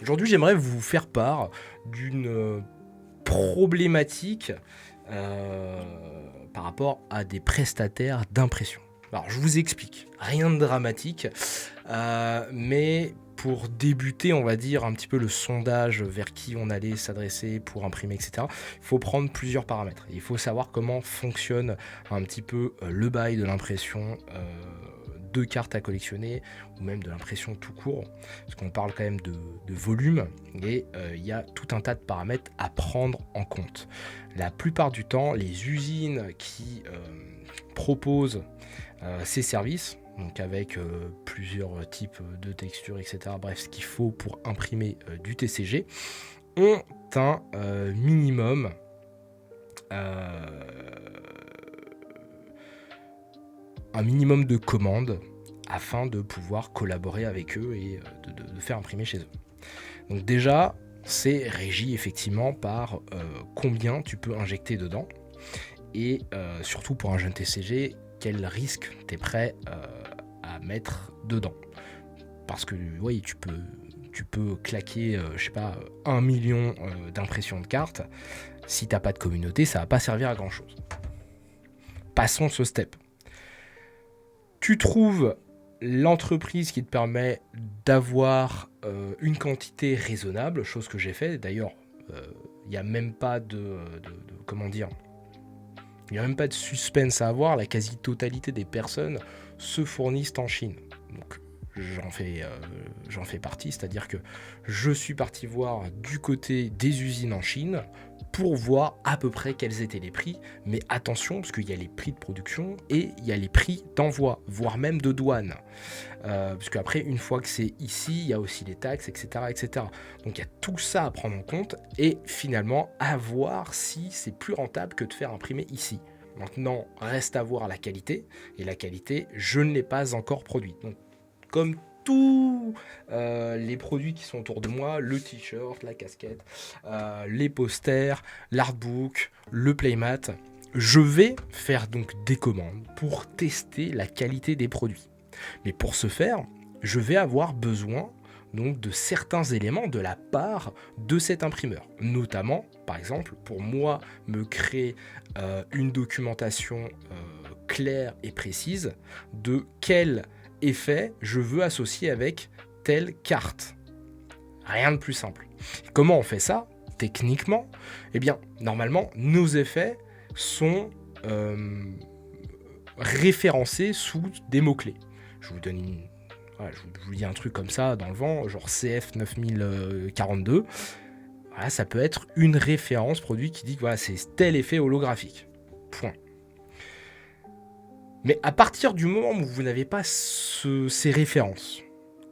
Aujourd'hui, j'aimerais vous faire part d'une problématique euh, par rapport à des prestataires d'impression. Alors, je vous explique, rien de dramatique, mais pour débuter, on va dire, un petit peu le sondage vers qui on allait s'adresser pour imprimer, etc., il faut prendre plusieurs paramètres. Il faut savoir comment fonctionne un petit peu le bail de l'impression de cartes à collectionner, ou même de l'impression tout court, parce qu'on parle quand même de volume, et il y a tout un tas de paramètres à prendre en compte. La plupart du temps, les usines qui proposent ces services, donc avec plusieurs types de textures, etc., bref, ce qu'il faut pour imprimer du TCG, ont minimum euh, un minimum de commandes afin de pouvoir collaborer avec eux et de faire imprimer chez eux. Donc déjà, c'est régi effectivement par combien tu peux injecter dedans et surtout pour un jeune TCG, quel risque tu es prêt à mettre dedans. Parce que oui, tu peux claquer, je sais pas, 1 million d'impressions de cartes. Si t'as pas de communauté, ça va pas servir à grand chose. Passons ce step. Tu trouves l'entreprise qui te permet d'avoir une quantité raisonnable, chose que j'ai fait. D'ailleurs, il n'y a même pas comment dire, il n'y a même pas de suspense à avoir. La quasi-totalité des personnes se fournissent en Chine. Donc, j'en fais partie, c'est-à-dire que je suis parti voir du côté des usines en Chine pour voir à peu près quels étaient les prix, mais attention, parce qu'il y a les prix de production et il y a les prix d'envoi, voire même de douane. Parce qu'après, une fois que c'est ici, il y a aussi les taxes, etc., etc. Donc il y a tout ça à prendre en compte et finalement à voir si c'est plus rentable que de faire imprimer ici. Maintenant, reste à voir la qualité, et la qualité, je ne l'ai pas encore produite. Donc, comme tous les produits qui sont autour de moi, le t-shirt, la casquette, les posters, l'artbook, le playmat, je vais faire donc des commandes pour tester la qualité des produits. Mais pour ce faire, je vais avoir besoin donc de certains éléments de la part de cet imprimeur. Notamment, par exemple, pour moi, me créer une documentation claire et précise de quel effet je veux associer avec telle carte. Rien de plus simple. Comment on fait ça techniquement? Eh bien, normalement, nos effets sont référencés sous des mots-clés. Je vous donne voilà, je vous dis un truc comme ça dans le vent, genre CF 9042. Voilà, ça peut être une référence produit qui dit que voilà, c'est tel effet holographique. Point. Mais à partir du moment où vous n'avez pas ces références,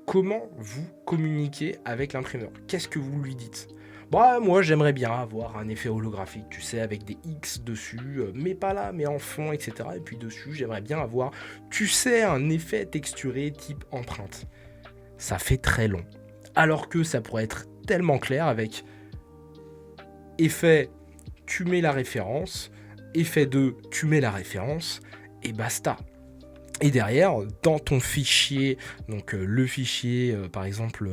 comment vous communiquez avec l'imprimeur? Qu'est-ce que vous lui dites? Bah, moi j'aimerais bien avoir un effet holographique, tu sais, avec des X dessus, mais pas là, mais en fond, etc. Et puis dessus, j'aimerais bien avoir, tu sais, un effet texturé type empreinte. Ça fait très long. Alors que ça pourrait être tellement clair avec effet, tu mets la référence, effet 2, tu mets la référence, et basta. Et derrière, dans ton fichier, donc le fichier par exemple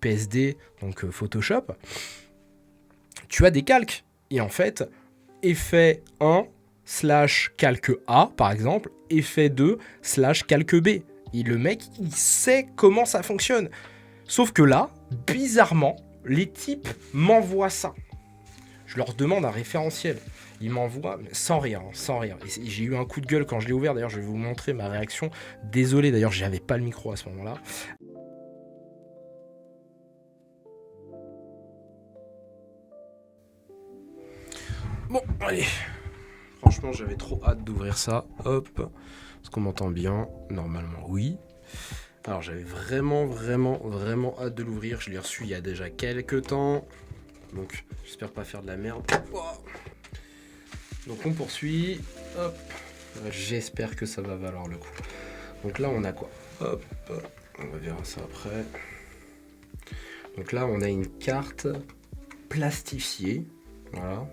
PSD, donc Photoshop, tu as des calques. Et en fait, effet 1 slash calque A, par exemple, effet 2 slash calque B. Et le mec, il sait comment ça fonctionne. Sauf que là, bizarrement, les types m'envoient ça. Je leur demande un référentiel. Ils m'envoient sans rire. Et j'ai eu un coup de gueule quand je l'ai ouvert. D'ailleurs, je vais vous montrer ma réaction. Désolé, d'ailleurs, j'avais pas le micro à ce moment-là. Bon, allez. Franchement, j'avais trop hâte d'ouvrir ça. Hop. Est-ce qu'on m'entend bien? Normalement, oui. Alors, j'avais vraiment hâte de l'ouvrir. Je l'ai reçu il y a déjà quelques temps. Donc, j'espère pas faire de la merde. Donc, on poursuit. Hop. J'espère que ça va valoir le coup. Donc là, on a quoi? Hop. On va verra ça après. Donc là, on a une carte plastifiée. Voilà.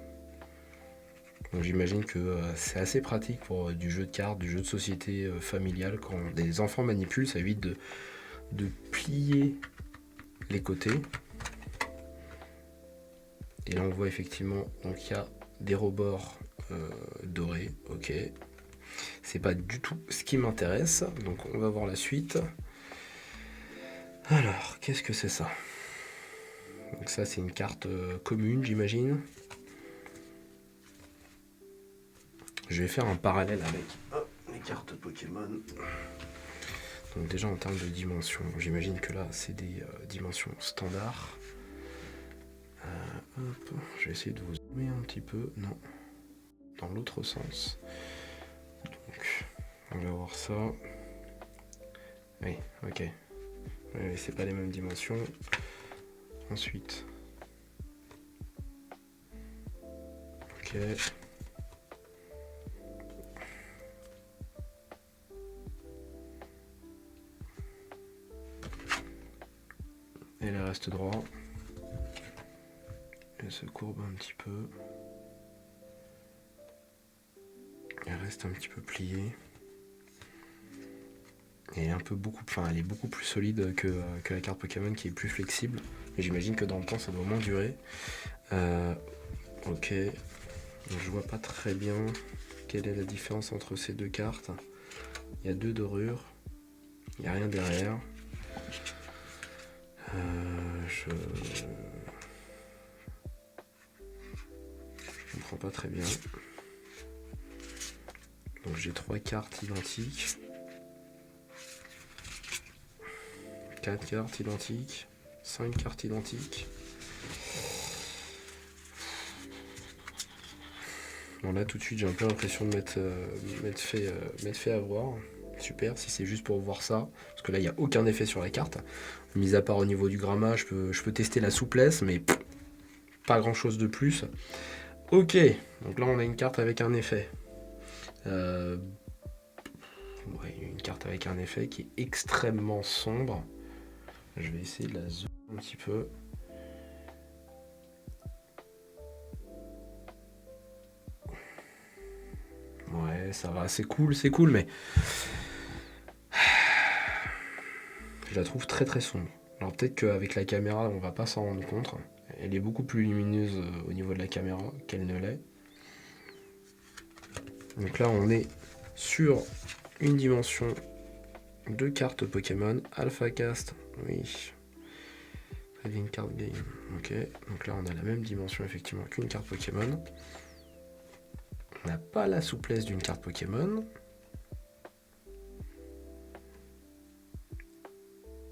Donc j'imagine que c'est assez pratique pour du jeu de cartes, du jeu de société familial. Quand des enfants manipulent, ça évite de plier les côtés. Et là on voit effectivement, donc il y a des rebords dorés, ok. C'est pas du tout ce qui m'intéresse, donc on va voir la suite. Alors, qu'est-ce que c'est ça? Donc ça c'est une carte commune, j'imagine. Je vais faire un parallèle avec les cartes Pokémon. Donc déjà en termes de dimensions, j'imagine que là c'est des dimensions standards. Hop, je vais essayer de vous zoomer un petit peu. Non, dans l'autre sens. Donc, on va voir ça. Oui, ok. Oui, c'est pas les mêmes dimensions. Ensuite. Ok. Et elle reste droit. Elle se courbe un petit peu. Elle reste un petit peu pliée. Et elle est beaucoup plus solide que la carte Pokémon qui est plus flexible. Et j'imagine que dans le temps ça doit moins durer. Ok. Donc, je vois pas très bien quelle est la différence entre ces deux cartes. Il y a 2 dorures. Il n'y a rien derrière. Je comprends pas très bien. Donc j'ai 3 cartes identiques. 4 cartes identiques. 5 cartes identiques. Bon là tout de suite j'ai un peu l'impression de m'être fait avoir. Super, si c'est juste pour voir ça. Parce que là il n'y a aucun effet sur la carte. Mis à part au niveau du grammat, je peux tester la souplesse, mais pas grand chose de plus. Ok, donc là on a une carte avec un effet. Ouais, une carte avec un effet qui est extrêmement sombre. Je vais essayer de la zoomer un petit peu. Ouais, ça va, c'est cool, mais je la trouve très très sombre. Alors peut-être qu'avec la caméra, on va pas s'en rendre compte. Elle est beaucoup plus lumineuse au niveau de la caméra qu'elle ne l'est. Donc là, on est sur une dimension de cartes Pokémon. Alpha Cast, oui. Trading Card Game, ok. Donc là, on a la même dimension effectivement qu'une carte Pokémon. On n'a pas la souplesse d'une carte Pokémon.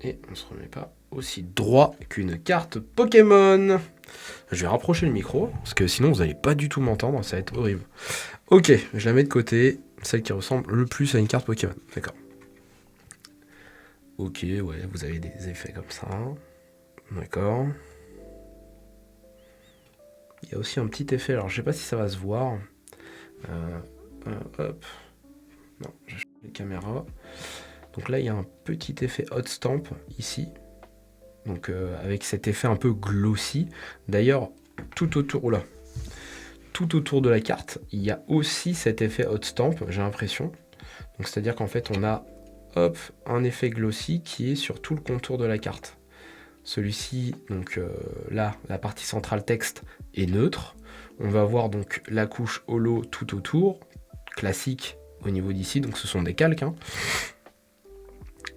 Et on se remet pas aussi droit qu'une carte Pokémon. Je vais rapprocher le micro, parce que sinon vous n'allez pas du tout m'entendre, ça va être horrible. Ok, je la mets de côté, celle qui ressemble le plus à une carte Pokémon. D'accord. Ok, ouais, vous avez des effets comme ça. D'accord. Il y a aussi un petit effet, alors je sais pas si ça va se voir. Hop. Non, je change les caméras. Donc là, il y a un petit effet hot stamp ici. Donc avec cet effet un peu glossy. D'ailleurs, tout autour de la carte, il y a aussi cet effet hot stamp, j'ai l'impression. Donc c'est-à-dire qu'en fait, on a un effet glossy qui est sur tout le contour de la carte. Celui-ci, donc là, la partie centrale texte est neutre. On va voir donc la couche holo tout autour, classique au niveau d'ici, donc ce sont des calques. Hein.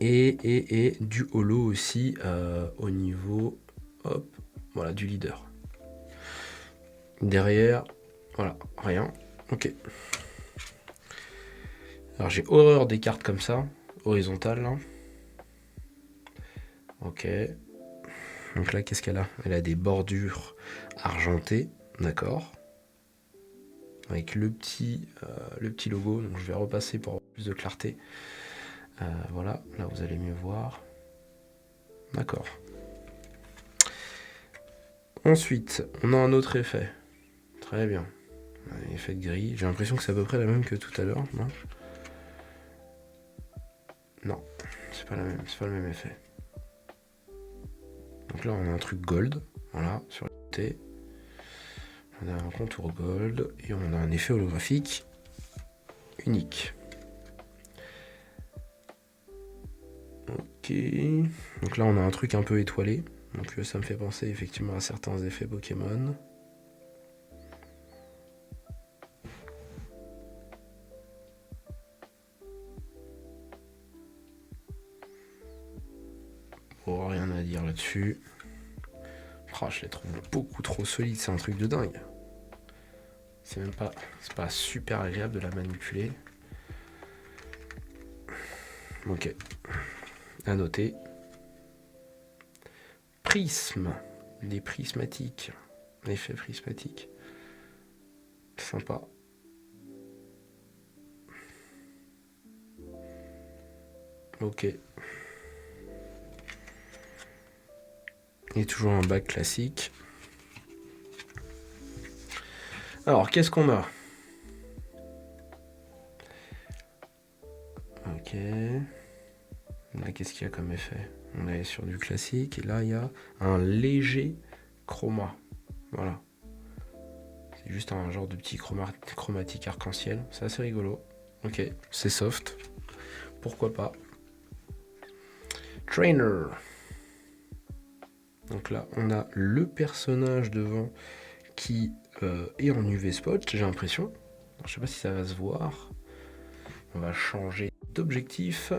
Et du holo aussi au niveau voilà, du leader. Derrière, voilà, rien. Ok. Alors j'ai horreur des cartes comme ça, horizontales. Là. Ok. Donc là, qu'est-ce qu'elle a? Elle a des bordures argentées, d'accord. Avec le petit logo, donc je vais repasser pour avoir plus de clarté. Voilà, là vous allez mieux voir. D'accord. Ensuite, on a un autre effet. Très bien. Un effet de gris. J'ai l'impression que c'est à peu près la même que tout à l'heure, non? Non, c'est pas le même effet. Donc là, on a un truc gold, voilà, sur le côté. On a un contour gold et on a un effet holographique unique. Ok. Donc là, on a un truc un peu étoilé. Donc ça me fait penser effectivement à certains effets Pokémon. dire là-dessus. Oh, je les trouve beaucoup trop solides, c'est un truc de dingue. C'est pas super agréable de la manipuler. Ok. À noter. Prisme. Des prismatiques. Effet prismatique. Sympa. Ok. Et toujours un bac classique. Alors, qu'est-ce qu'on a? Ok. Là, qu'est-ce qu'il y a comme effet? On est sur du classique. Et là, il y a un léger chroma. Voilà. C'est juste un genre de petit chromatique arc-en-ciel. C'est assez rigolo. Ok. C'est soft. Pourquoi pas. Trainer. Donc là, on a le personnage devant qui est en UV spot, j'ai l'impression. Je sais pas si ça va se voir. On va changer d'objectif.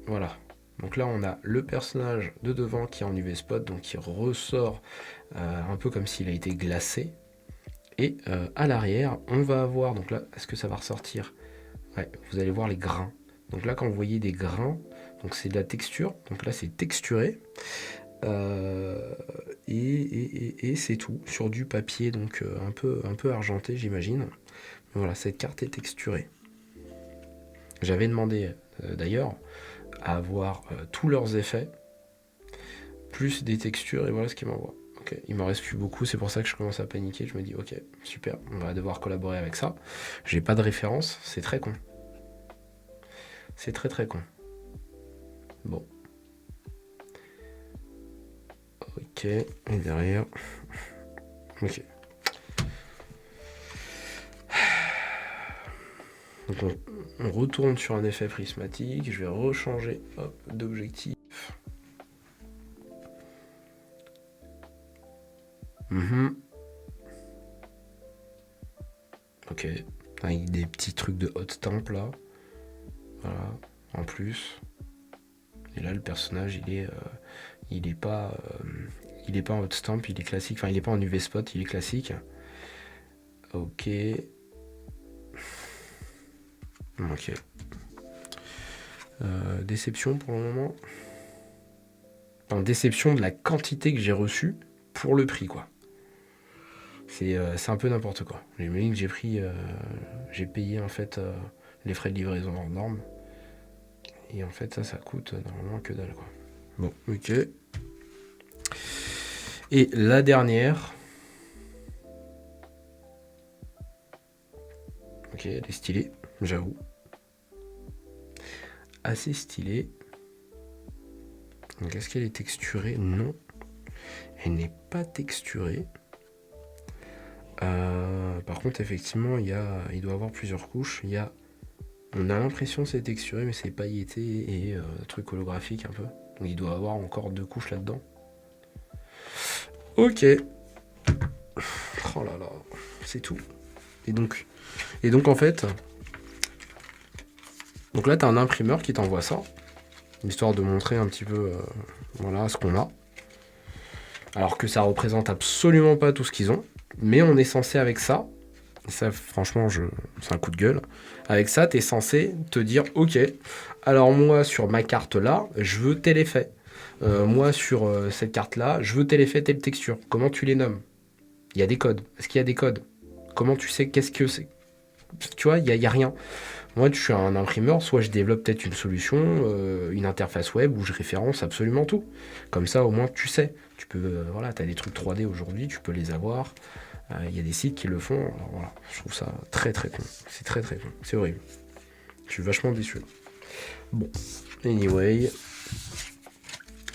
Voilà. Donc là, on a le personnage de devant qui est en UV spot, donc qui ressort un peu comme s'il a été glacé. Et à l'arrière, on va avoir, donc là, est-ce que ça va ressortir? Ouais, vous allez voir les grains. Donc là, quand vous voyez des grains, donc c'est de la texture. Donc là, c'est texturé. Et c'est tout sur du papier, donc un peu argenté, j'imagine. Voilà, cette carte est texturée. J'avais demandé d'ailleurs à avoir tous leurs effets, plus des textures, et voilà ce qu'ils m'envoient. Ok, il m'en reste plus beaucoup, c'est pour ça que je commence à paniquer. Je me dis, ok, super, on va devoir collaborer avec ça. J'ai pas de référence, c'est très con. C'est très très con. Bon. Ok, et derrière. Ok. Donc on retourne sur un effet prismatique. Je vais rechanger d'objectif. Ok. Avec des petits trucs de hot temp là. Voilà. En plus. Et là le personnage il est pas en hot stamp, il est classique. Enfin il est pas en UV spot, il est classique. Ok. Ok. Déception pour le moment. Enfin, déception de la quantité que j'ai reçue pour le prix, quoi. C'est un peu n'importe quoi. J'imagine que j'ai payé en fait les frais de livraison hors normes. Et en fait ça coûte normalement que dalle, quoi. Bon, ok. Et la dernière. Ok, elle est stylée, j'avoue. Assez stylée. Donc est-ce qu'elle est texturée? Non. Elle n'est pas texturée. Par contre, effectivement, il doit y avoir plusieurs couches. On a l'impression que c'est texturé, mais c'est pailleté et truc holographique un peu. Donc il doit y avoir encore 2 couches là-dedans. Ok. Oh là là, c'est tout. Et donc en fait, donc là, t'as un imprimeur qui t'envoie ça, histoire de montrer un petit peu voilà ce qu'on a. Alors que ça représente absolument pas tout ce qu'ils ont, mais on est censé avec ça, et ça franchement c'est un coup de gueule, avec ça t'es censé te dire ok, alors moi sur ma carte là, je veux tel effet. Moi sur cette carte là, je veux tel effet, telle texture. Comment tu les nommes? Il y a des codes. Est-ce qu'il y a des codes? Comment tu sais qu'est-ce que c'est? Tu vois, il y a rien. Moi, je suis un imprimeur, soit je développe peut-être une solution, une interface web où je référence absolument tout. Comme ça, au moins, tu sais. Tu peux, voilà, tu as des trucs 3D aujourd'hui, tu peux les avoir. Il y a des sites qui le font. Alors voilà, je trouve ça très très con. C'est très très con. C'est horrible. Je suis vachement déçu. Bon, anyway.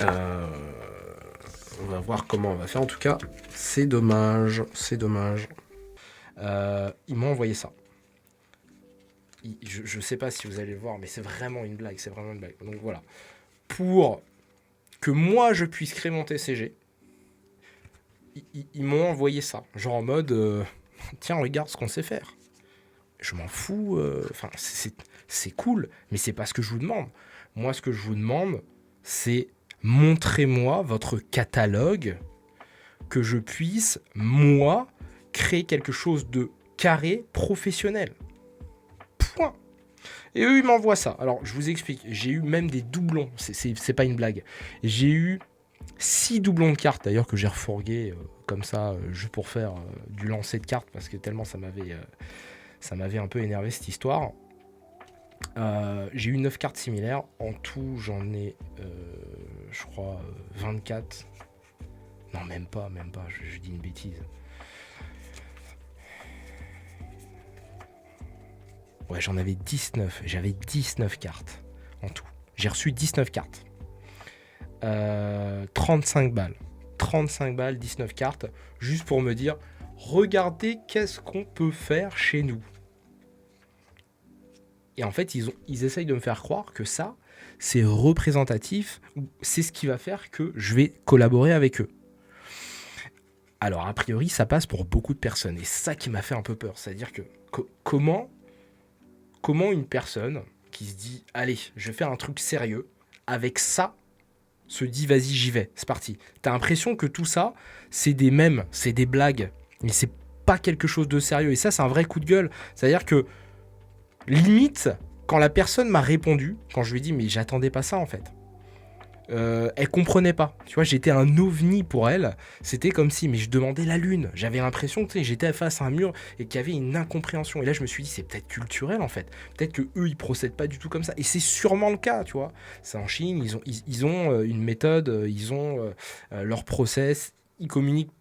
On va voir comment on va faire. En tout cas, c'est dommage. C'est dommage. Ils m'ont envoyé ça. Je sais pas si vous allez le voir, mais c'est vraiment une blague. C'est vraiment une blague. Donc voilà. Pour que moi je puisse créer mon TCG, ils m'ont envoyé ça. Genre en mode tiens, regarde ce qu'on sait faire. Je m'en fous. Enfin, c'est cool, mais c'est pas ce que je vous demande. Moi, ce que je vous demande, c'est Montrez-moi votre catalogue, que je puisse, moi, créer quelque chose de carré professionnel. Point. Et eux, ils m'envoient ça. Alors, je vous explique. J'ai eu même des doublons. C'est pas une blague. J'ai eu 6 doublons de cartes, d'ailleurs, que j'ai refourgué comme ça, juste pour faire du lancer de cartes, parce que tellement ça m'avait un peu énervé, cette histoire. J'ai eu 9 cartes similaires. En tout, j'en ai, je crois, 24. Non, même pas. Je dis une bêtise. Ouais, j'en avais 19. J'avais 19 cartes en tout. J'ai reçu 19 cartes. 35 balles. 35 balles, 19 cartes. Juste pour me dire, regardez qu'est-ce qu'on peut faire chez nous. Et en fait, ils essayent de me faire croire que ça, c'est représentatif. C'est ce qui va faire que je vais collaborer avec eux. Alors, a priori, ça passe pour beaucoup de personnes. Et c'est ça qui m'a fait un peu peur. C'est-à-dire que comment une personne qui se dit « Allez, je vais faire un truc sérieux », avec ça, se dit « Vas-y, j'y vais, c'est parti ». T'as l'impression que tout ça, c'est des mèmes, c'est des blagues, mais c'est pas quelque chose de sérieux. Et ça, c'est un vrai coup de gueule. C'est-à-dire que, limite, quand la personne m'a répondu, quand je lui ai dit « Mais j'attendais pas ça, en fait », elle comprenait pas. Tu vois, j'étais un ovni pour elle. C'était comme si, mais je demandais la lune. J'avais l'impression que j'étais face à un mur et qu'il y avait une incompréhension. Et là, je me suis dit, c'est peut-être culturel en fait. Peut-être que eux, ils procèdent pas du tout comme ça. Et c'est sûrement le cas, tu vois. C'est en Chine, ils ont une méthode, ils ont leur process, ils communiquent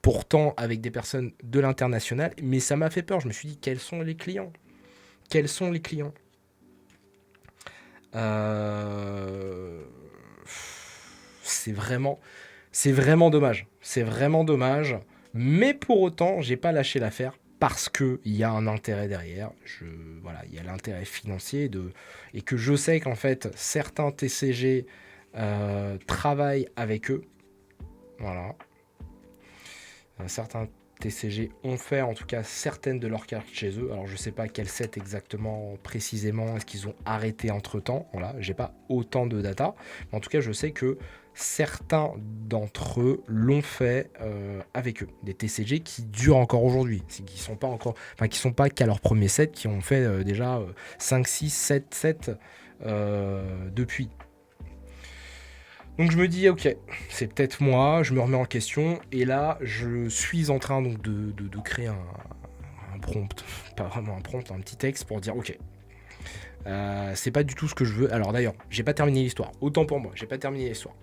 pourtant avec des personnes de l'international. Mais ça m'a fait peur. Je me suis dit, quels sont les clients ? Quels sont les clients ? C'est vraiment dommage. C'est vraiment dommage. Mais pour autant, j'ai pas lâché l'affaire parce qu'il y a un intérêt derrière. Voilà, il y a l'intérêt financier et que je sais qu'en fait, certains TCG travaillent avec eux. Voilà. Certains TCG ont fait en tout cas certaines de leurs cartes chez eux. Alors je sais pas quel set exactement précisément, est-ce qu'ils ont arrêté entre temps. Voilà, j'ai pas autant de data. Mais en tout cas, je sais que certains d'entre eux l'ont fait avec eux. Des TCG qui durent encore aujourd'hui. Qui sont pas encore, enfin qui sont pas qu'à leur premier set, qui ont fait déjà 5, 6, 7 sets depuis. Donc je me dis, ok, c'est peut-être moi, je me remets en question, et là, je suis en train donc de créer un prompt, pas vraiment un prompt, un petit texte pour dire, ok, c'est pas du tout ce que je veux. Alors d'ailleurs, j'ai pas terminé l'histoire, autant pour moi, j'ai pas terminé l'histoire.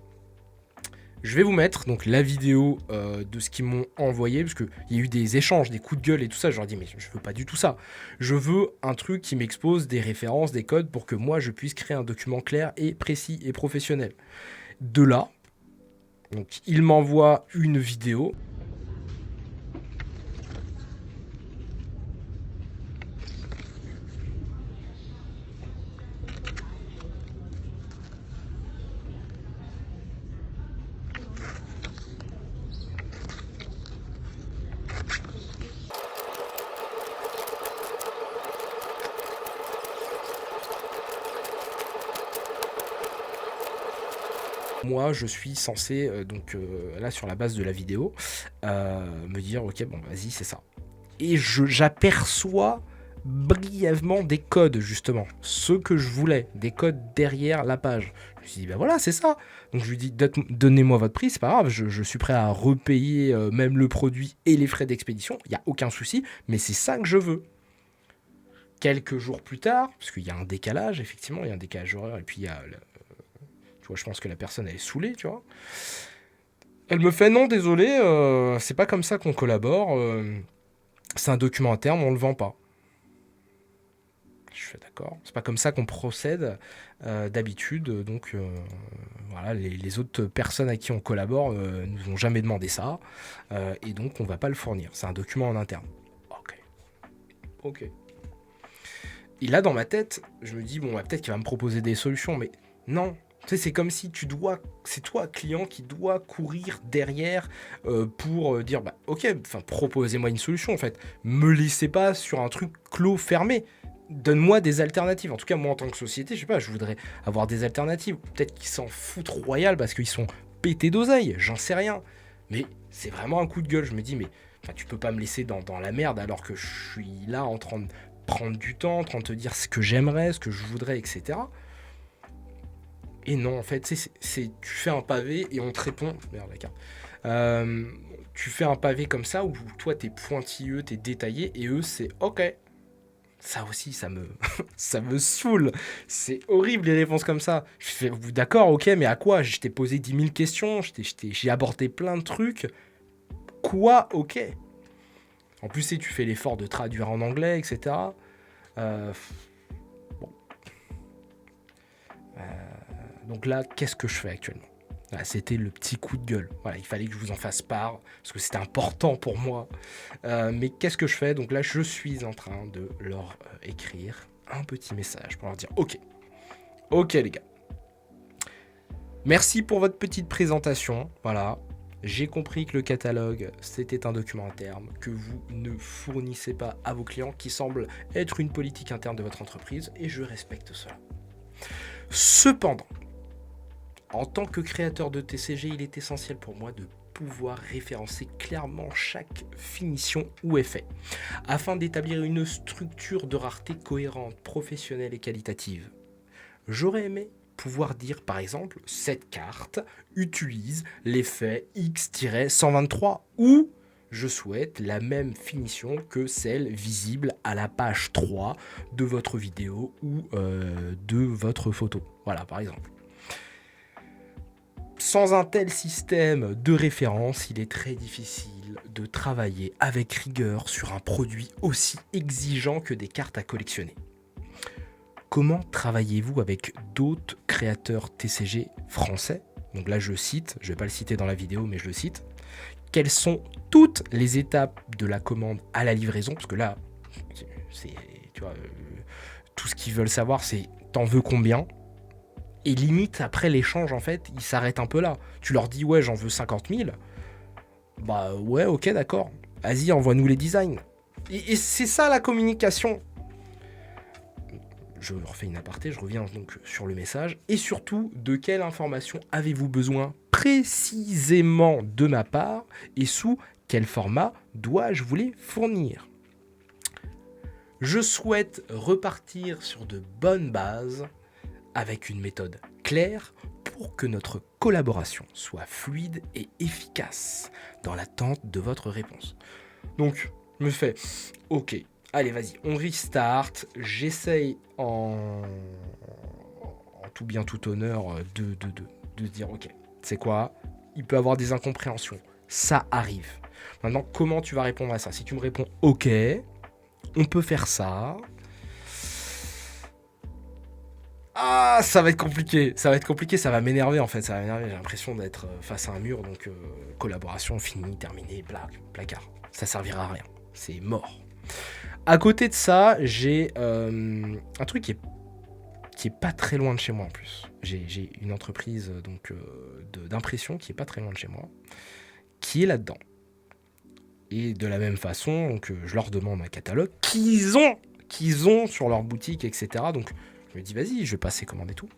Je vais vous mettre donc la vidéo de ce qu'ils m'ont envoyé, parce qu'il y a eu des échanges, des coups de gueule et tout ça. Je leur dis, mais je veux pas du tout ça. Je veux un truc qui m'expose des références, des codes, pour que moi, je puisse créer un document clair et précis et professionnel. De là, donc il m'envoie une vidéo. Moi, je suis censé, là, sur la base de la vidéo, me dire, ok, bon, vas-y, c'est ça. Et j'aperçois brièvement des codes, justement. Ceux que je voulais, des codes derrière la page. Je me suis dit, ben voilà, c'est ça. Donc je lui dis, donnez-moi votre prix, c'est pas grave, je suis prêt à repayer même le produit et les frais d'expédition, il n'y a aucun souci, mais c'est ça que je veux. Quelques jours plus tard, parce qu'il y a un décalage, effectivement, il y a un décalage horaire, et puis il y a... je pense que la personne elle est saoulée, tu vois. Elle me fait non, désolé, c'est pas comme ça qu'on collabore. C'est un document interne, on le vend pas. Je fais d'accord. C'est pas comme ça qu'on procède d'habitude. Donc voilà, les autres personnes à qui on collabore nous ont jamais demandé ça, et donc on va pas le fournir. C'est un document en interne. Ok. Et là dans ma tête, je me dis bon, peut-être qu'il va me proposer des solutions, mais non. Tu sais, c'est comme si c'est toi, client, qui doit courir derrière pour dire, bah, ok, proposez-moi une solution, en fait. Me laissez pas sur un truc clos, fermé. donne-moi des alternatives. En tout cas, moi, en tant que société, je sais pas, je voudrais avoir des alternatives. Peut-être qu'ils s'en foutent royal parce qu'ils sont pétés d'oseille, j'en sais rien. Mais c'est vraiment un coup de gueule. Je me dis, mais tu peux pas me laisser dans la merde alors que je suis là en train de prendre du temps, en train de te dire ce que j'aimerais, ce que je voudrais, etc. Et non, en fait, tu fais un pavé et on te répond. Merde, la carte. Tu fais un pavé comme ça où toi, t'es pointilleux, t'es détaillé et eux, c'est OK. Ça aussi, ça me, ça me saoule. C'est horrible les réponses comme ça. Je fais, d'accord, ok, mais à quoi? Je t'ai posé 10 000 questions, j'ai abordé plein de trucs. Quoi? Ok. En plus, tu fais l'effort de traduire en anglais, etc. Bon. Donc là, qu'est-ce que je fais actuellement? Voilà, c'était le petit coup de gueule. Voilà, il fallait que je vous en fasse part, parce que c'était important pour moi. Mais qu'est-ce que je fais? Donc là, je suis en train de leur écrire un petit message pour leur dire « Ok, les gars. Merci pour votre petite présentation. Voilà, j'ai compris que le catalogue, c'était un document interne que vous ne fournissez pas à vos clients, qui semble être une politique interne de votre entreprise, et je respecte cela. Cependant, en tant que créateur de TCG, il est essentiel pour moi de pouvoir référencer clairement chaque finition ou effet, afin d'établir une structure de rareté cohérente, professionnelle et qualitative. J'aurais aimé pouvoir dire par exemple, cette carte utilise l'effet X-123 ou je souhaite la même finition que celle visible à la page 3 de votre vidéo ou de votre photo. Voilà, par exemple. Sans un tel système de référence, il est très difficile de travailler avec rigueur sur un produit aussi exigeant que des cartes à collectionner. Comment travaillez-vous avec d'autres créateurs TCG français? Donc là, je cite, je ne vais pas le citer dans la vidéo, mais je le cite. Quelles sont toutes les étapes de la commande à la livraison? Parce que là, c'est, tu vois, tout ce qu'ils veulent savoir, c'est t'en veux combien? Et limite, après l'échange, en fait, ils s'arrêtent un peu là. Tu leur dis, ouais, j'en veux 50 000. Bah ouais, ok, d'accord. Vas-y, envoie-nous les designs. Et c'est ça la communication. Je refais une aparté, je reviens donc sur le message. Et surtout, de quelle information avez-vous besoin précisément de ma part et sous quel format dois-je vous les fournir? Je souhaite repartir sur de bonnes bases avec une méthode claire pour que notre collaboration soit fluide et efficace dans l'attente de votre réponse. Donc, je me fais, ok, allez, vas-y, on restart. J'essaye en tout bien, tout honneur de dire, ok, c'est quoi? Il peut avoir des incompréhensions. Ça arrive. Maintenant, comment tu vas répondre à ça? Si tu me réponds, ok, on peut faire ça. Ah, ça va être compliqué, ça va m'énerver en fait, ça va m'énerver, j'ai l'impression d'être face à un mur, donc collaboration finie, terminée, placard, ça servira à rien, c'est mort. À côté de ça, j'ai un truc qui est pas très loin de chez moi en plus. J'ai une entreprise donc d'impression qui est pas très loin de chez moi, qui est là-dedans. Et de la même façon, donc, je leur demande un catalogue qu'ils ont sur leur boutique, etc. Donc je me dis, vas-y, je vais passer commande et tout.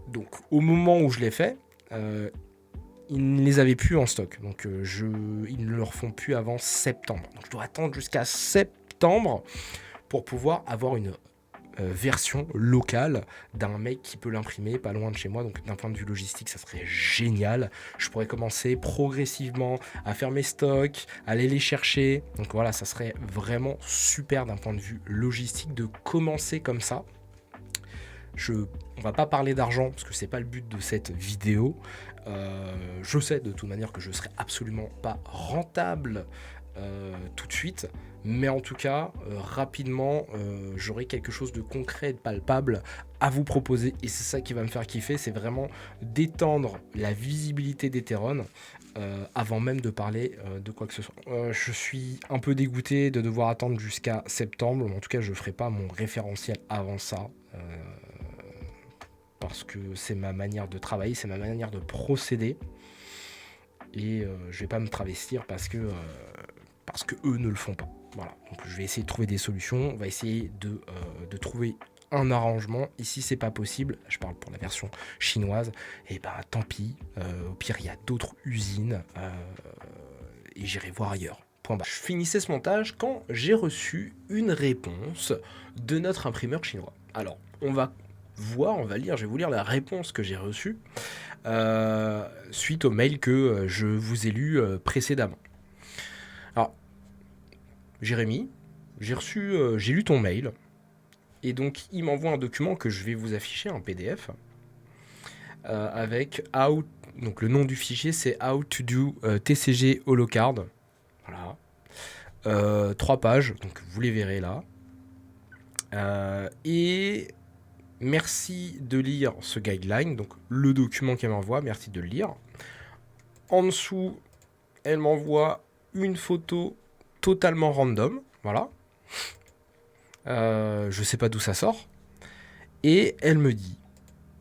Donc, au moment où je l'ai fait, ils ne les avaient plus en stock. Donc, ils ne leur font plus avant septembre. Donc, je dois attendre jusqu'à septembre pour pouvoir avoir une version locale d'un mec qui peut l'imprimer pas loin de chez moi. Donc, d'un point de vue logistique, ça serait génial. Je pourrais commencer progressivement à faire mes stocks, aller les chercher. Donc, voilà, ça serait vraiment super d'un point de vue logistique de commencer comme ça. On va pas parler d'argent parce que c'est pas le but de cette vidéo. Je sais de toute manière que je serai absolument pas rentable tout de suite, mais en tout cas rapidement j'aurai quelque chose de concret et de palpable à vous proposer, et c'est ça qui va me faire kiffer, c'est vraiment d'étendre la visibilité d'Etheron avant même de parler de quoi que ce soit. Je suis un peu dégoûté de devoir attendre jusqu'à septembre, mais en tout cas je ferai pas mon référentiel avant ça. Parce que c'est ma manière de travailler, c'est ma manière de procéder. Et je vais pas me travestir parce que eux ne le font pas. Voilà, donc je vais essayer de trouver des solutions, on va essayer de trouver un arrangement. Ici c'est pas possible, je parle pour la version chinoise, et bah tant pis, au pire il y a d'autres usines, et j'irai voir ailleurs. Point barre. Je finissais ce montage quand j'ai reçu une réponse de notre imprimeur chinois. Alors on va lire, je vais vous lire la réponse que j'ai reçue suite au mail que je vous ai lu précédemment. Alors Jérémy, j'ai lu ton mail, et donc il m'envoie un document que je vais vous afficher en PDF, avec donc le nom du fichier c'est How to do TCG Holocard, voilà, 3 pages, donc vous les verrez là, et merci de lire ce guideline, donc le document qu'elle m'envoie, merci de le lire. En dessous, elle m'envoie une photo totalement random, voilà. Je sais pas d'où ça sort. Et elle me dit,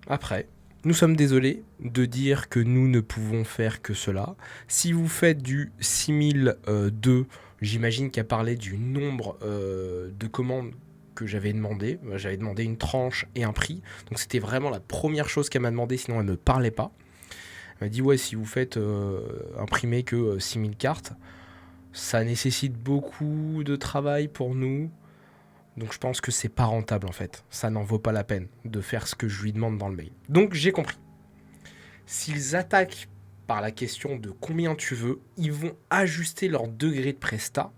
après, nous sommes désolés de dire que nous ne pouvons faire que cela. Si vous faites du 6002, j'imagine qu'elle parlait du nombre de commandes que j'avais demandé. J'avais demandé une tranche et un prix. Donc c'était vraiment la première chose qu'elle m'a demandé, sinon elle ne me parlait pas. Elle m'a dit, ouais, si vous faites imprimer que 6000 cartes, ça nécessite beaucoup de travail pour nous. Donc je pense que c'est pas rentable en fait. Ça n'en vaut pas la peine de faire ce que je lui demande dans le mail. Donc j'ai compris. S'ils attaquent par la question de combien tu veux, ils vont ajuster leur degré de presta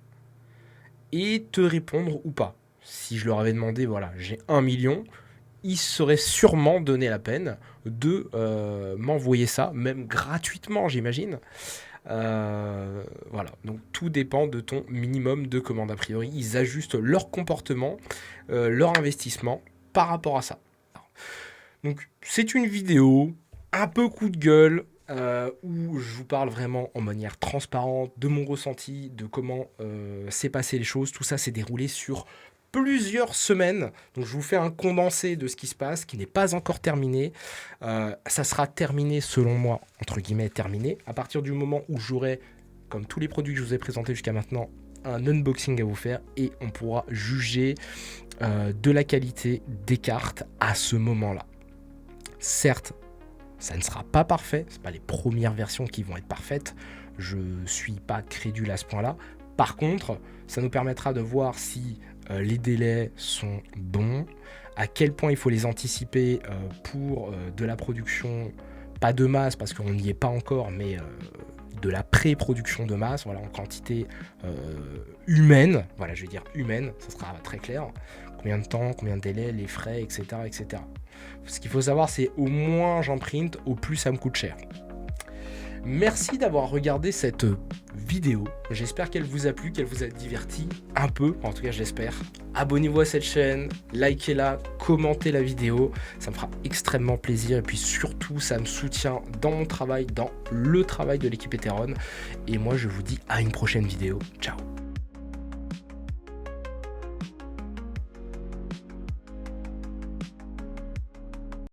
et te répondre ou pas. Si je leur avais demandé, voilà, j'ai 1 million, ils seraient sûrement donné la peine de m'envoyer ça, même gratuitement, j'imagine. Voilà, donc tout dépend de ton minimum de commandes. A priori, ils ajustent leur comportement, leur investissement par rapport à ça. Donc, c'est une vidéo un peu coup de gueule où je vous parle vraiment en manière transparente de mon ressenti, de comment s'est passé les choses. Tout ça s'est déroulé sur plusieurs semaines, donc je vous fais un condensé de ce qui se passe, qui n'est pas encore terminé. Ça sera terminé, selon moi, entre guillemets terminé, à partir du moment où j'aurai, comme tous les produits que je vous ai présentés jusqu'à maintenant, un unboxing à vous faire, et on pourra juger de la qualité des cartes à ce moment-là. Certes, ça ne sera pas parfait, c'est pas les premières versions qui vont être parfaites, je suis pas crédule à ce point-là. Par contre, ça nous permettra de voir si les délais sont bons, à quel point il faut les anticiper pour de la production, pas de masse parce qu'on n'y est pas encore, mais de la pré-production de masse, voilà, en quantité humaine, voilà, je vais dire humaine, ça sera très clair. Combien de temps, combien de délais, les frais, etc., etc. Ce qu'il faut savoir, c'est au moins j'imprime, au plus ça me coûte cher. Merci d'avoir regardé cette vidéo. J'espère qu'elle vous a plu, qu'elle vous a diverti un peu. En tout cas, j'espère. Abonnez-vous à cette chaîne, likez-la, commentez la vidéo. Ça me fera extrêmement plaisir. Et puis surtout, ça me soutient dans mon travail, dans le travail de l'équipe Heteron. Et moi, je vous dis à une prochaine vidéo. Ciao.